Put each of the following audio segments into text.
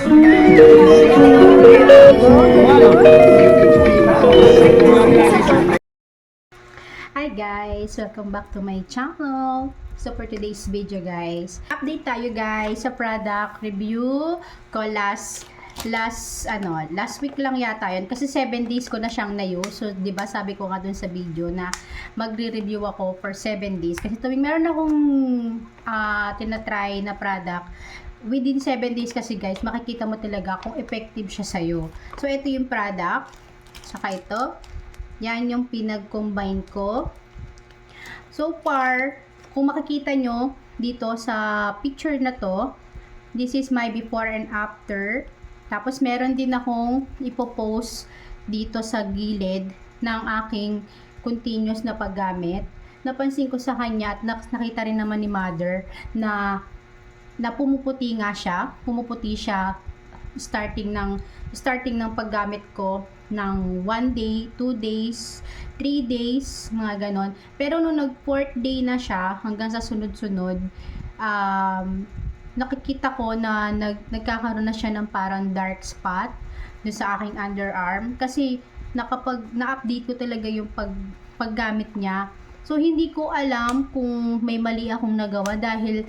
Hi guys! Welcome back to my channel. So for today's video guys, update tayo guys sa product review ko last week lang yata yun kasi 7 days ko na siyang na-use. So 'di ba sabi ko nga dun sa video na magre-review ako for 7 days kasi tuwing meron akong tinatry na product within 7 days kasi guys, makikita mo talaga kung effective siya sa'yo. So ito yung product, saka ito. Yan yung pinag-combine ko. So far, kung makikita nyo dito sa picture na to, this is my before and after. Tapos meron din akong ipopost dito sa gilid ng aking continuous na paggamit. Napansin ko sa kanya at nakita rin naman ni mother na pumuputi nga siya. Pumuputi siya starting ng paggamit ko ng 1 day, 2 days, 3 days, mga ganon. Pero nung nag 4th day na siya, hanggang sa sunod-sunod, nakikita ko na nagkakaroon na siya ng parang dark spot doon sa aking underarm. Kasi na-update ko talaga yung paggamit niya. So, hindi ko alam kung may mali akong nagawa dahil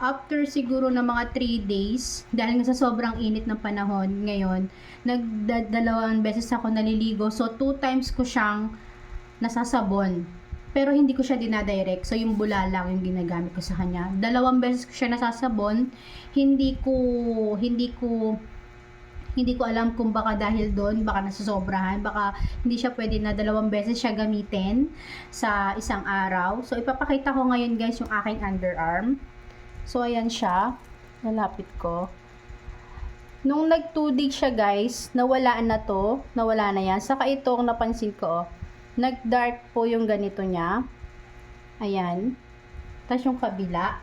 after siguro na mga 3 days, dahil nga sa sobrang init ng panahon ngayon, nagdalawang beses ako naliligo. So, 2 times ko siyang nasasabon. Pero hindi ko siya dinadirect. So, yung bula lang yung ginagamit ko sa kanya. 2 beses ko siya nasasabon. Hindi ko alam kung baka dahil doon, baka nasasobrahan, baka hindi siya pwede na 2 beses siya gamitin sa isang araw. So, ipapakita ko ngayon guys yung aking underarm. So, ayan siya. Nalapit ko. Nung nag 2 days siya guys, nawala na to. Nawala na yan. Saka itong napansin ko, nag-dark po yung ganito niya. Ayan. Tapos yung kabila.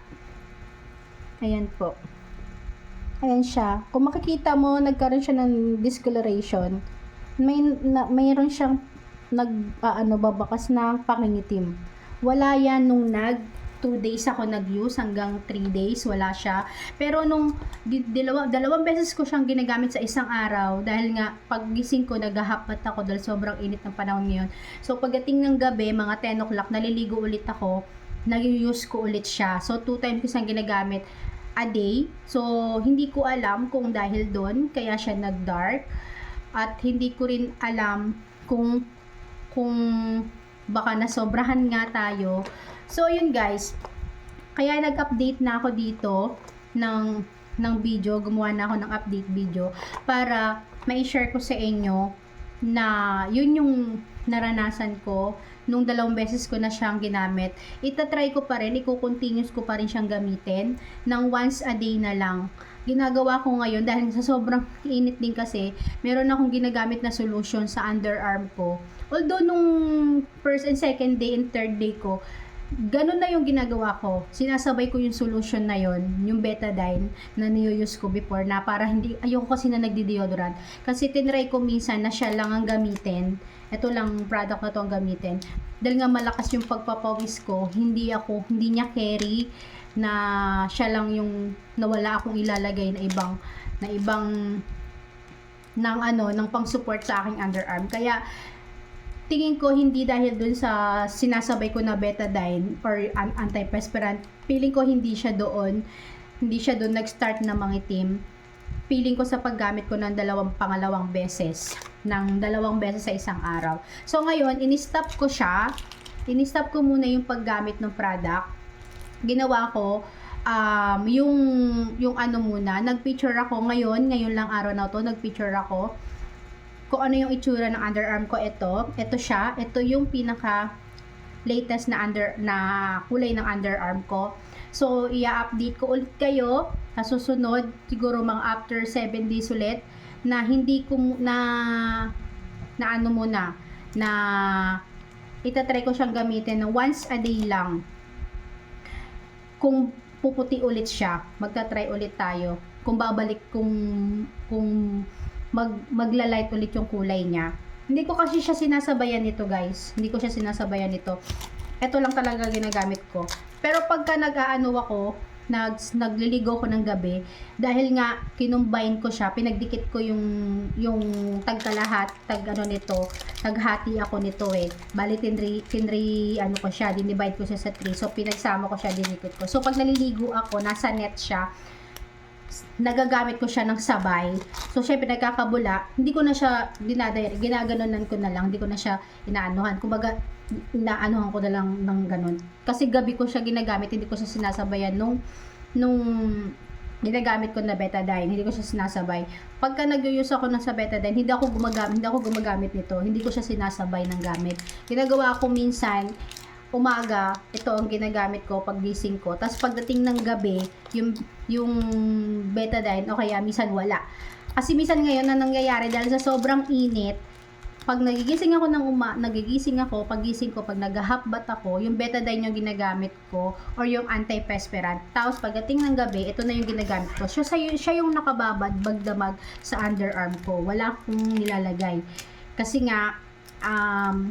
Ayan po. Ayan siya. Kung makikita mo, nagkaroon siya ng discoloration. Mayroon siyang babakas na pakingitim. Wala yan nung 2 days ako nag-use hanggang 3 days, wala siya. Pero nung 2 beses ko siyang ginagamit sa isang araw dahil nga paggising ko naghahapat ako dahil sobrang init ng panahon ngayon. So pagdating ng gabi, mga 10 o'clock, naliligo ulit ako, nag-use ko ulit siya. So 2 times ko siyang ginagamit a day. So hindi ko alam kung dahil doon kaya siya nag-dark at hindi ko rin alam kung baka nasobrahan nga tayo. So, yun guys. Kaya nag-update na ako dito ng video. Gumawa na ako ng update video para ma-share ko sa inyo na yun yung naranasan ko nung 2 beses ko na siyang ginamit. Itatry ko pa rin, i-continuous ko pa rin siyang gamitin ng once a day na lang. Ginagawa ko ngayon dahil sa sobrang init din kasi, meron akong ginagamit na solution sa underarm ko. Although nung first and second day and third day ko, ganun na yung ginagawa ko. Sinasabay ko yung solution na yon, yung betadine na niyo-use ko before na para hindi, ayoko kasi na nagdi-deodorant. Kasi tinry ko minsan na siya lang ang gamitin. Ito lang product na to ang gamitin. Dahil nga malakas yung pagpapawis ko, hindi niya carry na siya lang yung nawala akong ilalagay na ibang ng pang-support sa aking underarm. Kaya tingin ko hindi dahil dun sa sinasabay ko na betadine or antiperspirant, feeling ko hindi siya doon nag-start na mangitim. Feeling ko sa paggamit ko ng pangalawang beses sa isang araw. So ngayon, in-stop ko siya. In-stop ko muna yung paggamit ng product. Ginawa ko yung muna, nag-picture ako ngayon lang araw na to, nag-picture ako kung ano yung itsura ng underarm ko. Ito siya. Ito yung pinaka latest na kulay ng underarm ko. So, i-update ko ulit kayo sa susunod, siguro mga after 7 days ulit, na hindi ko na itatry ko siyang gamitin na once a day lang. Kung puputi ulit siya, magta-try ulit tayo. Kung magla-light ulit yung kulay niya. Hindi ko kasi siya sinasabayan nito guys. Hindi ko siya sinasabayan nito. Ito lang talaga ginagamit ko. Pero pagka nag-aano ako, nagliligo ko ng gabi dahil nga kinumbine ko siya, pinagdikit ko yung tagkalahat, taghati ako nito eh. Bali tinri ano ko siya, dinivide ko siya sa 3. So pinagsama ko siya, dinikit ko. So pag naliligo ako, nasa net siya, nagagamit ko siya ng sabay. So, syempre, nagkakabula. Hindi ko na siya ginaganonan ko na lang. Hindi ko na siya inaanuhan. Kumbaga, inaanuhan ko na lang ng ganun. Kasi gabi ko siya ginagamit. Hindi ko siya sinasabayan nung ginagamit ko na betadine. Hindi ko siya sinasabay. Pagka nag-use ako sa betadine, hindi ako gumagamit nito. Hindi ko siya sinasabay ng gamit. Ginagawa ko minsan, umaga, ito ang ginagamit ko pag gising ko. Tapos pagdating ng gabi, yung betadine o kaya minsan wala. Kasi minsan ngayon na nangyayari dahil sa sobrang init, pag nagigising ako, pag gising ko, pag nag-half-bath ako, yung betadine yung ginagamit ko or yung antiperspirant. Tapos pagdating ng gabi, ito na yung ginagamit ko. Siya yung nakababad, bagdamag sa underarm ko. Wala akong nilalagay. Kasi nga,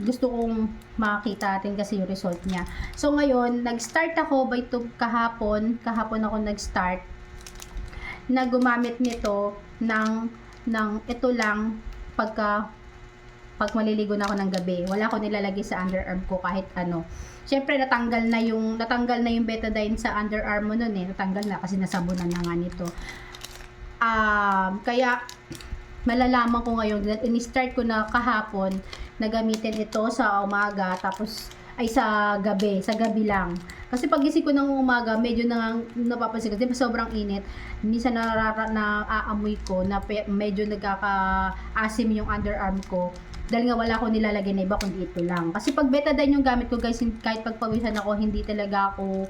gusto kong makita natin kasi yung result niya. So ngayon, nag-start ako kahapon ako nag-start na gumamit nito ng ito lang pag maliligo na ako ng gabi. Wala ko nilalagay sa underarm ko kahit ano. Syempre natanggal na yung betadine sa underarm mo noon eh. Natanggal na kasi nasabunan na nga nito. Kaya malalaman ko ngayon, in-start ko na kahapon na gamitin ito sa umaga, tapos ay sa gabi lang. Kasi pag gising ko ng umaga, medyo napapansin ko, diba sobrang init, minsan naaamoy ko na medyo nagkaka-asim yung underarm ko. Dahil nga wala ko nilalagay na iba kundi ito lang. Kasi pag betadine yung gamit ko guys, kahit pagpawisan ako, hindi talaga ako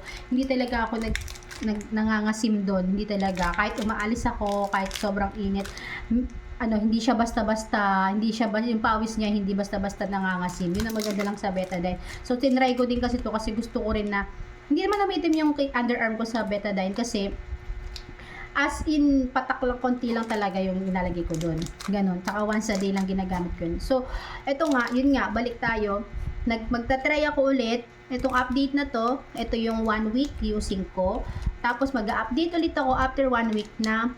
nangangasim doon, hindi talaga. Kahit umaalis ako, kahit sobrang init, hindi siya basta-basta, yung pawis niya hindi basta-basta nangangasim. Yun ang maganda lang sa betadine. So tinry ko din kasi to kasi gusto ko rin na hindi naman umitim yung underarm ko sa betadine kasi as in patak lang, konti lang talaga yung inalagay ko doon. Ganon. Saka once a day lang ginagamit ko yun. So eto nga, yun nga, balik tayo. Magta-try ako ulit. Itong update na to, ito yung 1 week using ko. Tapos mag-update ulit ako after 1 week na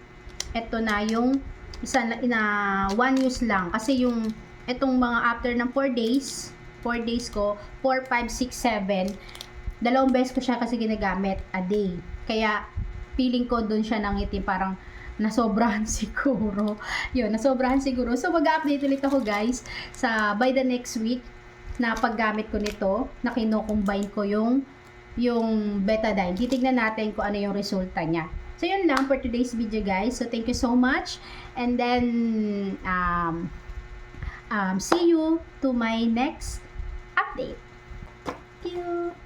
ito na yung isa na 1 use lang. Kasi yung itong mga after ng 4 days ko, 4, 5, 6, 7, dalawang beses ko siya kasi ginagamit a day. Kaya feeling ko doon siya nangitim, parang nasobrahan siguro. Yun, nasobrahan siguro. So mag-update ulit ako guys by the next week na paggamit ko nito, na kino-combine ko yung betadine. Titignan natin kung ano yung resulta niya. So yun lang for today's video guys. So thank you so much. And then see you to my next update. Thank you.